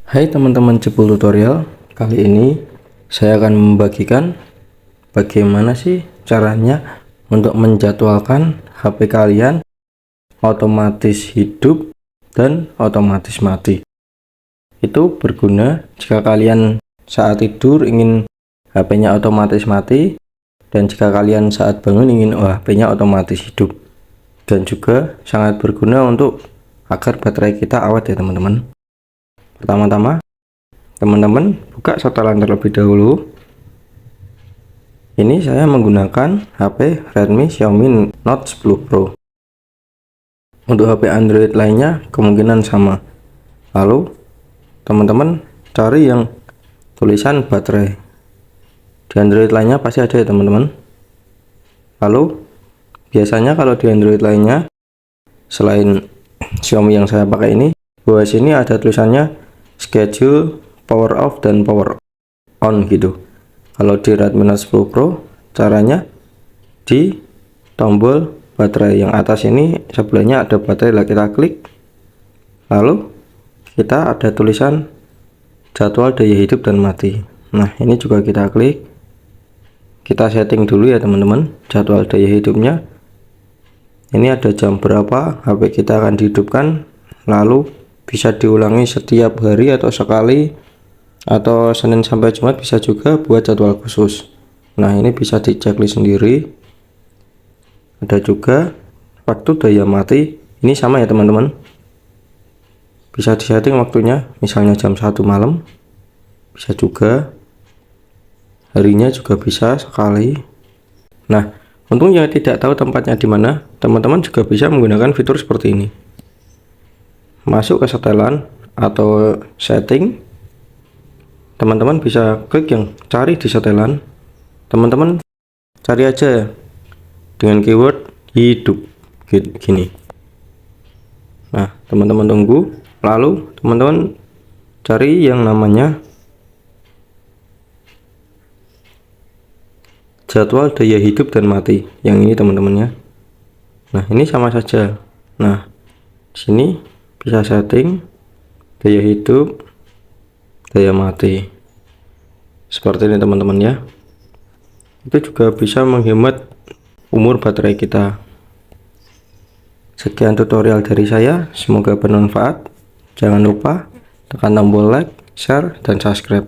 Hai teman-teman Cepul Tutorial, kali ini saya akan membagikan bagaimana sih caranya untuk menjadwalkan HP kalian otomatis hidup dan otomatis mati. Itu berguna jika kalian saat tidur ingin HP-nya otomatis mati, dan jika kalian saat bangun ingin HP-nya otomatis hidup. Dan juga sangat berguna untuk agar baterai kita awet ya teman-teman. Pertama-tama teman-teman buka setelan terlebih dahulu. Ini saya menggunakan HP Redmi Xiaomi Note 10 Pro. Untuk HP Android lainnya kemungkinan sama. Lalu teman-teman cari yang tulisan baterai. Di Android lainnya pasti ada ya teman-teman. Lalu biasanya kalau di Android lainnya selain Xiaomi yang saya pakai ini, bawah sini ada tulisannya schedule, power off, dan power on gitu. Kalau di Redmi Note 10 Pro caranya di tombol baterai yang atas ini sebelahnya ada baterai, kita klik, lalu kita ada tulisan jadwal daya hidup dan mati. Nah ini juga kita klik, kita setting dulu ya teman-teman jadwal daya hidupnya. Ini ada jam berapa HP kita akan dihidupkan, lalu bisa diulangi setiap hari atau sekali, atau Senin sampai Jumat bisa juga buat jadwal khusus. Nah ini bisa di checklist sendiri. Ada juga waktu daya mati, ini sama ya teman-teman, bisa disetting waktunya, misalnya jam 1 malam, bisa juga harinya juga bisa sekali. Nah untuk yang tidak tahu tempatnya di mana, teman-teman juga bisa menggunakan fitur seperti ini. Masuk ke setelan atau setting, teman-teman bisa klik yang cari di setelan. Teman-teman cari aja dengan keyword hidup gini. Nah teman-teman tunggu, lalu teman-teman cari yang namanya jadwal daya hidup dan mati, yang ini teman-teman ya. Nah ini sama saja. Nah di sini bisa setting daya hidup, daya mati, seperti ini teman-teman ya. Itu juga bisa menghemat umur baterai kita. Sekian tutorial dari saya, semoga bermanfaat. Jangan lupa tekan tombol like, share, dan subscribe.